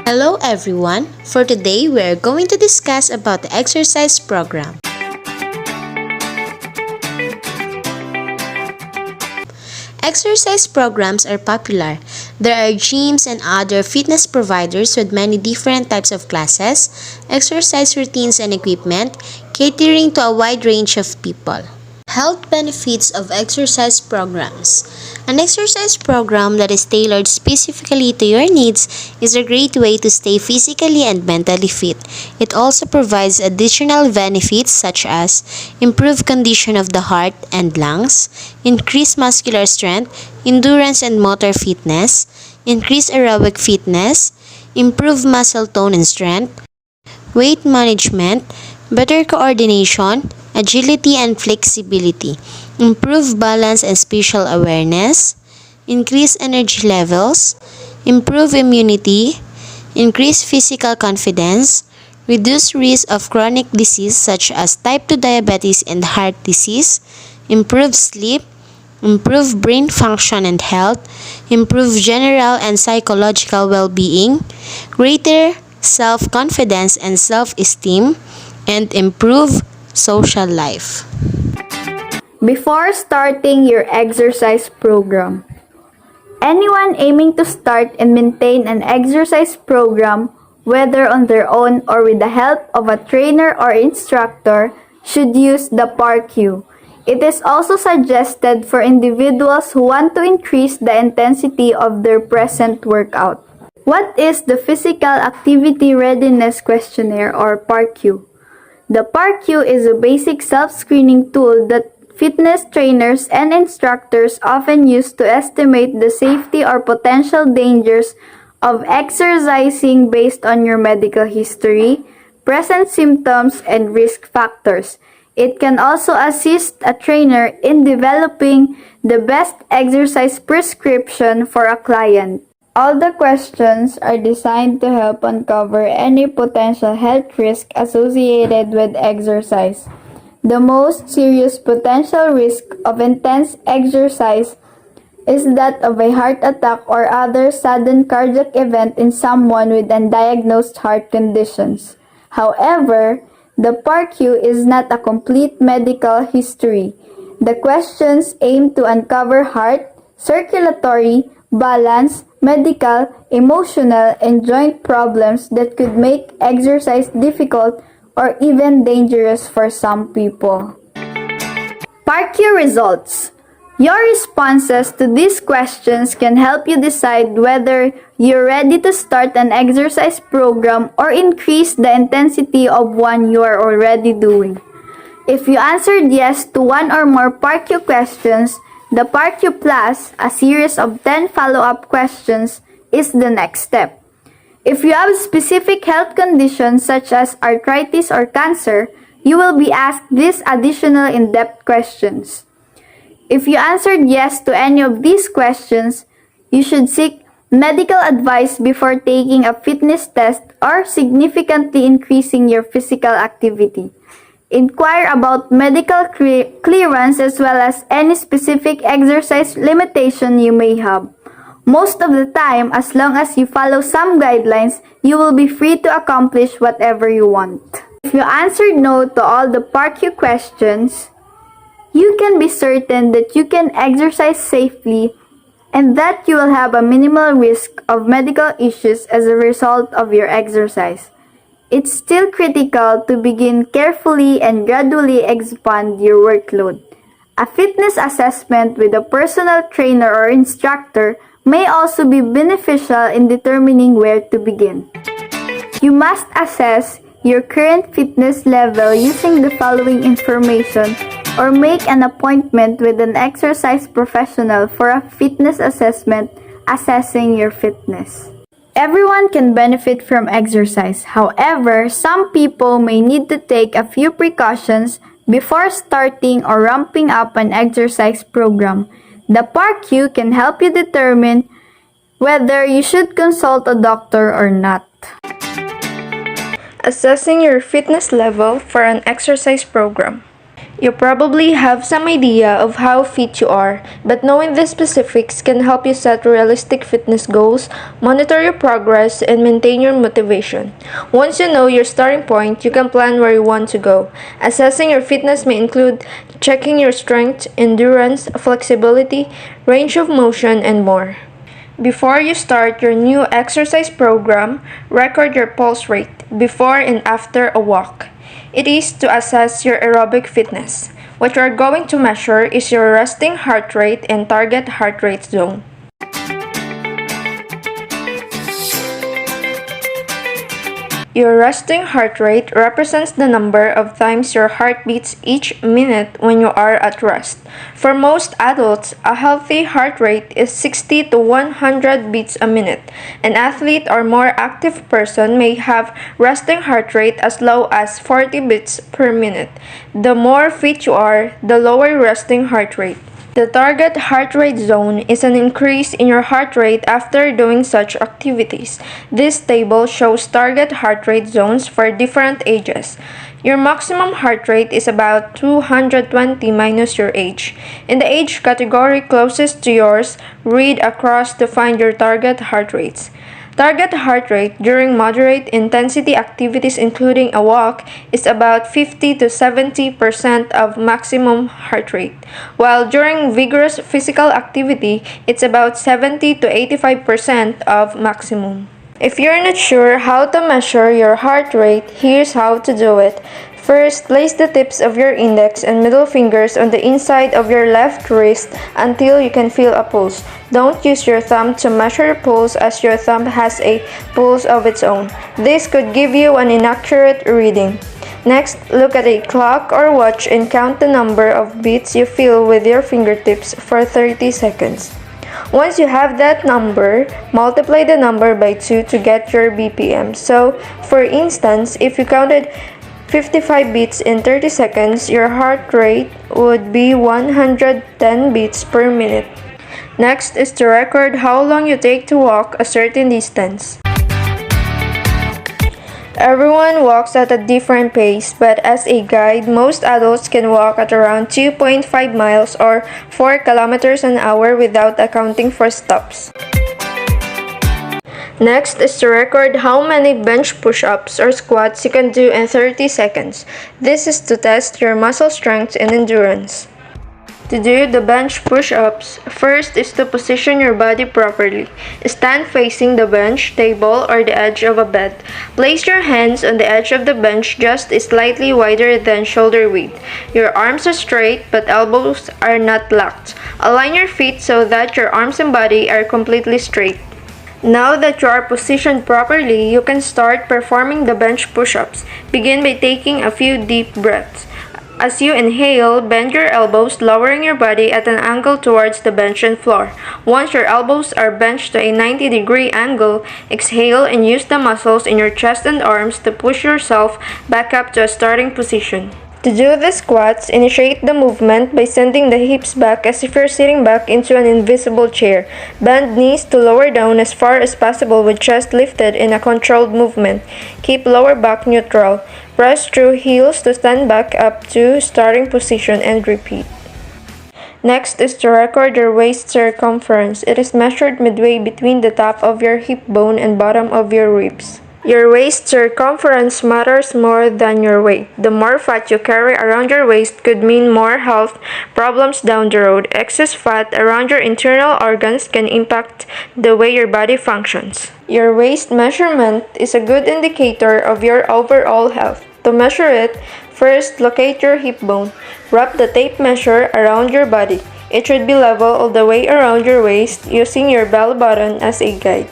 Hello everyone. For today, we are going to discuss about the exercise program. Exercise programs are popular. There are gyms and other fitness providers with many different types of classes, exercise routines and equipment, catering to a wide range of people. Health benefits of exercise programs. An exercise program that is tailored specifically to your needs is a great way to stay physically and mentally fit. It also provides additional benefits such as improved condition of the heart and lungs, increased muscular strength, endurance and motor fitness, increased aerobic fitness, improved muscle tone and strength, weight management, better coordination, agility and flexibility, improve balance and spatial awareness, increase energy levels, improve immunity, increase physical confidence, reduce risk of chronic disease such as type 2 diabetes and heart disease, improve sleep, improve brain function and health, improve general and psychological well-being, greater self-confidence and self-esteem, and improve social life. Before starting your exercise program, anyone aiming to start and maintain an exercise program, whether on their own or with the help of a trainer or instructor, should use the PAR-Q. It is also suggested for individuals who want to increase the intensity of their present workout. What is the Physical Activity Readiness Questionnaire or PAR-Q? The PAR-Q is a basic self-screening tool that fitness trainers and instructors often use to estimate the safety or potential dangers of exercising based on your medical history, present symptoms, and risk factors. It can also assist a trainer in developing the best exercise prescription for a client. All the questions are designed to help uncover any potential health risk associated with exercise. The most serious potential risk of intense exercise is that of a heart attack or other sudden cardiac event in someone with undiagnosed heart conditions. However, the PAR-Q is not a complete medical history. The questions aim to uncover heart, circulatory, balance, medical, emotional, and joint problems that could make exercise difficult or even dangerous for some people. PAR-Q results. Your responses to these questions can help you decide whether you're ready to start an exercise program or increase the intensity of one you are already doing. If you answered yes to one or more PAR-Q questions, the PAR-Q Plus, a series of 10 follow-up questions, is the next step. If you have specific health conditions such as arthritis or cancer, you will be asked these additional in-depth questions. If you answered yes to any of these questions, you should seek medical advice before taking a fitness test or significantly increasing your physical activity. Inquire about medical clearance as well as any specific exercise limitation you may have. Most of the time, as long as you follow some guidelines, you will be free to accomplish whatever you want. If you answered no to all the PAR-Q questions, you can be certain that you can exercise safely and that you will have a minimal risk of medical issues as a result of your exercise. It's still critical to begin carefully and gradually expand your workload. A fitness assessment with a personal trainer or instructor may also be beneficial in determining where to begin. You must assess your current fitness level using the following information or make an appointment with an exercise professional for a fitness assessment assessing your fitness. Everyone can benefit from exercise. However, some people may need to take a few precautions before starting or ramping up an exercise program. The PAR-Q can help you determine whether you should consult a doctor or not. Assessing your fitness level for an exercise program. You probably have some idea of how fit you are, but knowing the specifics can help you set realistic fitness goals, monitor your progress, and maintain your motivation. Once you know your starting point, you can plan where you want to go. Assessing your fitness may include checking your strength, endurance, flexibility, range of motion, and more. Before you start your new exercise program, record your pulse rate before and after a walk. It is to assess your aerobic fitness. What you are going to measure is your resting heart rate and target heart rate zone. Your resting heart rate represents the number of times your heart beats each minute when you are at rest. For most adults, a healthy heart rate is 60 to 100 beats a minute. An athlete or more active person may have resting heart rate as low as 40 beats per minute. The more fit you are, the lower resting heart rate. The target heart rate zone is an increase in your heart rate after doing such activities. This table shows target heart rate zones for different ages. Your maximum heart rate is about 220 minus your age. In the age category closest to yours, read across to find your target heart rates. Target heart rate during moderate intensity activities including a walk is about 50 to 70% of maximum heart rate, while during vigorous physical activity, it's about 70 to 85% of maximum. If you're not sure how to measure your heart rate, here's how to do it. First, place the tips of your index and middle fingers on the inside of your left wrist until you can feel a pulse. Don't use your thumb to measure your pulse as your thumb has a pulse of its own. This could give you an inaccurate reading. Next, look at a clock or watch and count the number of beats you feel with your fingertips for 30 seconds. Once you have that number, multiply the number by 2 to get your BPM. So, for instance, if you counted 55 beats in 30 seconds, your heart rate would be 110 beats per minute. Next is to record how long you take to walk a certain distance. Everyone walks at a different pace, but as a guide, most adults can walk at around 2.5 miles or 4 kilometers an hour without accounting for stops. Next is to record how many bench push-ups or squats you can do in 30 seconds. This is to test your muscle strength and endurance. To do the bench push-ups, first is to position your body properly. Stand facing the bench, table, or the edge of a bed. Place your hands on the edge of the bench just slightly wider than shoulder width. Your arms are straight but elbows are not locked. Align your feet so that your arms and body are completely straight. Now that you are positioned properly, you can start performing the bench push-ups. Begin by taking a few deep breaths. As you inhale, bend your elbows, lowering your body at an angle towards the bench and floor. Once your elbows are benched to a 90-degree angle, exhale and use the muscles in your chest and arms to push yourself back up to a starting position. To do the squats, initiate the movement by sending the hips back as if you're sitting back into an invisible chair. Bend knees to lower down as far as possible with chest lifted in a controlled movement. Keep lower back neutral. Press through heels to stand back up to starting position and repeat. Next is to record your waist circumference. It is measured midway between the top of your hip bone and bottom of your ribs. Your waist circumference matters more than your weight. The more fat you carry around your waist could mean more health problems down the road. Excess fat around your internal organs can impact the way your body functions. Your waist measurement is a good indicator of your overall health. To measure it, first locate your hip bone. Wrap the tape measure around your body. It should be level all the way around your waist using your bell button as a guide.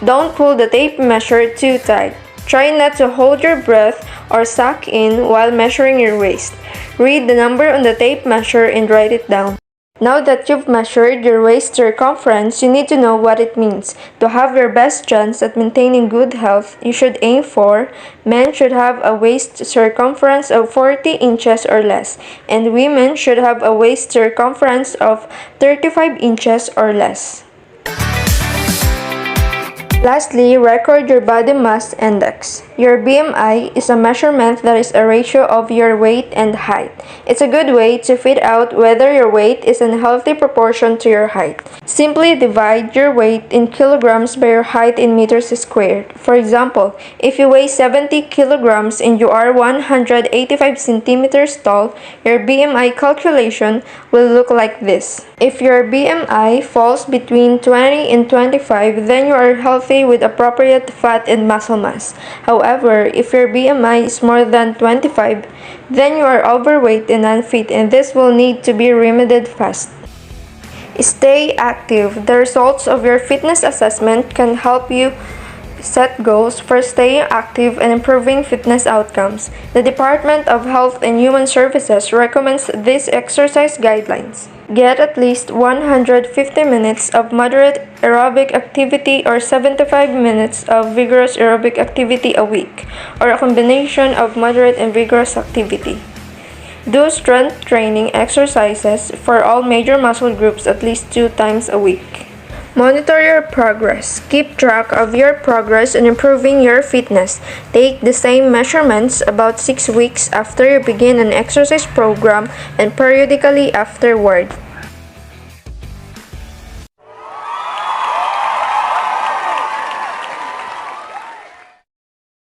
Don't pull the tape measure too tight. Try not to hold your breath or suck in while measuring your waist. Read the number on the tape measure and write it down. Now that you've measured your waist circumference, you need to know what it means. To have your best chance at maintaining good health, you should aim for: men should have a waist circumference of 40 inches or less, and women should have a waist circumference of 35 inches or less. Lastly, record your body mass index. Your BMI is a measurement that is a ratio of your weight and height. It's a good way to figure out whether your weight is in healthy proportion to your height. Simply divide your weight in kilograms by your height in meters squared. For example, if you weigh 70 kilograms and you are 185 centimeters tall, your BMI calculation will look like this. If your BMI falls between 20 and 25, then you are healthy with appropriate fat and muscle mass. However, if your BMI is more than 25, then you are overweight and unfit, and this will need to be remedied fast. Stay active. The results of your fitness assessment can help you set goals for staying active and improving fitness outcomes. The Department of Health and Human Services recommends these exercise guidelines. Get at least 150 minutes of moderate aerobic activity or 75 minutes of vigorous aerobic activity a week, or a combination of moderate and vigorous activity. Do strength training exercises for all major muscle groups at least 2 times a week. Monitor your progress. Keep track of your progress in improving your fitness. Take the same measurements about 6 weeks after you begin an exercise program and periodically afterward.